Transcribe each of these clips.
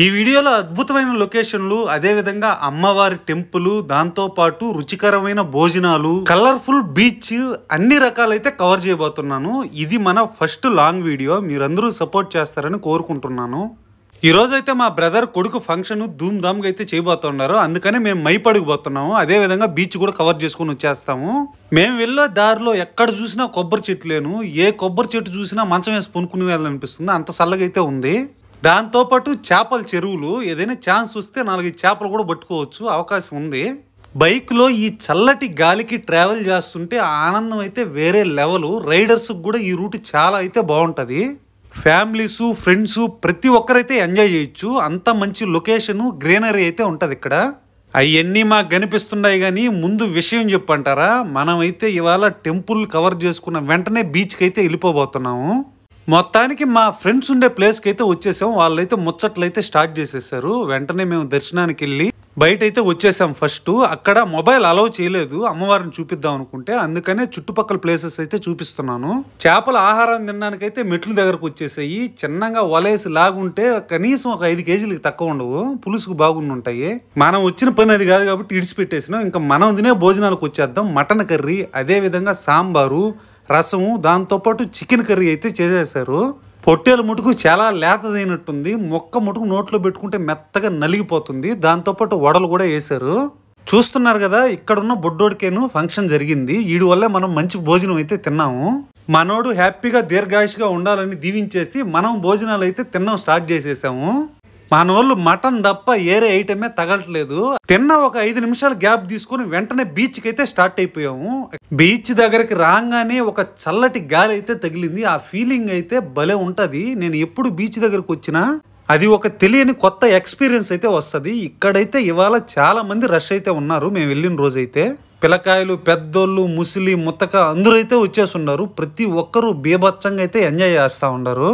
ఈ వీడియోలో అద్భుతమైన లొకేషన్లు, అదే విధంగా అమ్మవారి టెంపుల్, దాంతో పాటు రుచికరమైన భోజనాలు, కలర్ఫుల్ బీచ్, అన్ని రకాలైతే కవర్ చేయబోతున్నాను. ఇది మన ఫస్ట్ లాంగ్ వీడియో. మీరందరూ సపోర్ట్ చేస్తారని కోరుకుంటున్నాను. ఈ రోజైతే మా బ్రదర్ కొడుకు ఫంక్షన్ ధూమ్ ధామ్ గా అయితే చేయబోతున్నారు. అందుకని మేము మైపడుగు పోతున్నాము. అదే విధంగా బీచ్ కూడా కవర్ చేసుకుని వచ్చేస్తాము. మేము వెళ్ళే దారిలో ఎక్కడ చూసినా కొబ్బరి చెట్లేను. ఏ కొబ్బరి చెట్టు చూసినా మంచం వేసి పొనుకుని వెళ్ళాలనిపిస్తుంది. అంత చల్లగా అయితే ఉంది. దాంతో పాటు చేపల చెరువులు, ఏదైనా ఛాన్స్ వస్తే 4 చేపలు కూడా పట్టుకోవచ్చు, అవకాశం ఉంది. బైక్ లో ఈ చల్లటి గాలికి ట్రావెల్ చేస్తుంటే ఆనందం అయితే వేరే లెవెల్. రైడర్స్ కూడా ఈ రూట్ చాలా అయితే బాగుంటది. ఫ్యామిలీస్, ఫ్రెండ్స్ ప్రతి ఒక్కరైతే ఎంజాయ్ చేయొచ్చు. అంత మంచి లొకేషన్, గ్రీనరీ అయితే ఉంటది ఇక్కడ. అవన్నీ మాకు కనిపిస్తున్నాయి. కానీ ముందు విషయం చెప్పంటారా, మనమైతే ఇవాళ టెంపుల్ కవర్ చేసుకున్న వెంటనే బీచ్కి అయితే వెళ్ళిపోబోతున్నాము. మొత్తానికి మా ఫ్రెండ్స్ ఉండే ప్లేస్కి అయితే వచ్చేసాం. వాళ్ళైతే ముచ్చట్లయితే స్టార్ట్ చేసేసారు. వెంటనే మేము దర్శనానికి వెళ్ళి బయట అయితే వచ్చేసాం. ఫస్ట్ అక్కడ మొబైల్ అలౌ చేయలేదు, అమ్మవారిని చూపిద్దాం అనుకుంటే. అందుకనే చుట్టుపక్కల ప్లేసెస్ అయితే చూపిస్తున్నాను. చేపల ఆహారం తినడానికైతే మెట్ల దగ్గరకు వచ్చేసాయి. చిన్నగా వలేసి లాగుంటే కనీసం ఒక 5 కేజీలకి తక్కువ ఉండవు. పులుసుకు బాగుండి ఉంటాయి. మనం వచ్చిన పని అది కాదు కాబట్టి ఇడిచిపెట్టేసినాం. ఇంకా మనం తినే భోజనాలకు వచ్చేద్దాం. మటన్ కర్రీ, అదే విధంగా సాంబారు, రసము, దాంతోపాటు చికెన్ కర్రీ అయితే చేసేసారు. పొట్టేలు ముటుకు చాలా లేతదైనట్టుంది. మొక్క ముటుకు నోట్లో పెట్టుకుంటే మెత్తగా నలిగిపోతుంది. దాంతోపాటు వడలు కూడా వేసారు. చూస్తున్నారు కదా, ఇక్కడున్న బొడ్డోడికేను ఫంక్షన్ జరిగింది. వీడి వల్లే మనం మంచి భోజనం అయితే తిన్నాము. మనోడు హ్యాపీగా దీర్ఘాయుషుగా ఉండాలని దీవించేసి మనం భోజనాలు అయితే తినడం స్టార్ట్ చేసేసాము. మనోళ్ళు మటన్ తప్ప ఏరే ఐటమే తగలట్లేదు. తిన్న ఒక 5 నిమిషాలు గ్యాప్ తీసుకుని వెంటనే బీచ్కి అయితే స్టార్ట్ అయిపోయాము. బీచ్ దగ్గరికి రాగానే ఒక చల్లటి గాలి అయితే తగిలింది. ఆ ఫీలింగ్ అయితే భలే ఉంటది. నేను ఎప్పుడు బీచ్ దగ్గరకు వచ్చినా అది ఒక తెలియని కొత్త ఎక్స్పీరియన్స్ అయితే వస్తుంది. ఇక్కడైతే ఇవాళ చాలా మంది రష్ అయితే ఉన్నారు. మేము వెళ్ళిన రోజైతే పిల్లకాయలు, పెద్దోళ్ళు, ముసిలి, ముత్తక అందరూ అయితే వచ్చేస్తున్నారు. ప్రతి ఒక్కరూ బీభత్సంగా అయితే ఎంజాయ్ చేస్తూ ఉన్నారు.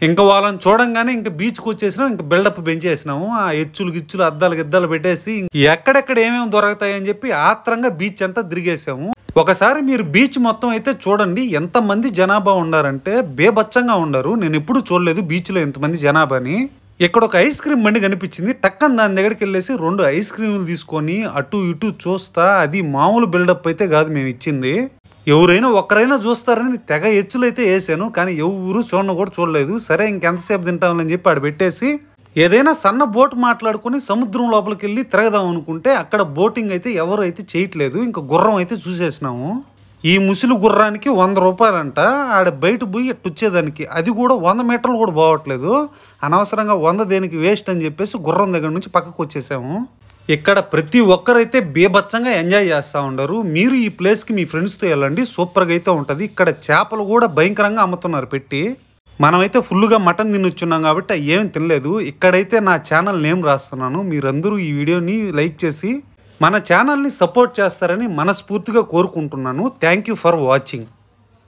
ఇంకా వాళ్ళని చూడంగానే ఇంకా బీచ్కి వచ్చేసినాం. ఇంకా బిల్డప్ పెంచేసినాము. ఆ ఎచ్చులు గిచ్చులు, అద్దాలు గిద్దాలు పెట్టేసి ఎక్కడెక్కడ ఏమేమి దొరుకుతాయని చెప్పి ఆత్రంగా బీచ్ అంతా తిరిగేసాము. ఒకసారి మీరు బీచ్ మొత్తం అయితే చూడండి. ఎంతమంది జనాభా ఉండారంటే బేబచ్చంగా ఉండరు. నేను ఎప్పుడు చూడలేదు బీచ్లో ఎంతమంది జనాభాని. ఇక్కడ ఒక ఐస్ క్రీమ్ బండి కనిపించింది. టక్కన దాని దగ్గరికి వెళ్ళేసి 2 ఐస్ క్రీములు తీసుకొని అటు ఇటు చూస్తా. అది మామూలు బిల్డప్ అయితే కాదు మేము ఇచ్చింది. ఎవరైనా ఒక్కరైనా చూస్తారని తెగ ఎచ్చులైతే వేసాను. కానీ ఎవరు చూడను కూడా చూడలేదు. సరే ఇంకెంతసేపు తింటామని చెప్పి ఆడ పెట్టేసి ఏదైనా సన్న బోట్ మాట్లాడుకుని సముద్రం లోపలికి వెళ్ళి తిరగదాం అనుకుంటే అక్కడ బోటింగ్ అయితే ఎవరు అయితే చేయట్లేదు. ఇంకా గుర్రం అయితే చూసేసినాము. ఈ ముసిలి గుర్రానికి 100 రూపాయలంట. ఆడ బయట పోయి వచ్చేదానికి అది కూడా 100 మీటర్లు కూడా పోవట్లేదు. అనవసరంగా 100 దేనికి వేస్ట్ అని చెప్పేసి గుర్రం దగ్గర నుంచి పక్కకు వచ్చేసాము. ఇక్కడ ప్రతి ఒక్కరైతే బీభత్సంగా ఎంజాయ్ చేస్తూ ఉండరు. మీరు ఈ ప్లేస్కి మీ ఫ్రెండ్స్తో వెళ్ళండి, సూపర్గా అయితే ఉంటుంది. ఇక్కడ చేపలు కూడా భయంకరంగా అమ్ముతున్నారు పెట్టి. మనమైతే ఫుల్గా మటన్ తినొచ్చున్నాం కాబట్టి ఏమి తినలేదు. ఇక్కడైతే నా ఛానల్ నేమ్ రాస్తున్నాను. మీరందరూ ఈ వీడియోని లైక్ చేసి మన ఛానల్ని సపోర్ట్ చేస్తారని మనస్ఫూర్తిగా కోరుకుంటున్నాను. Thank you for watching.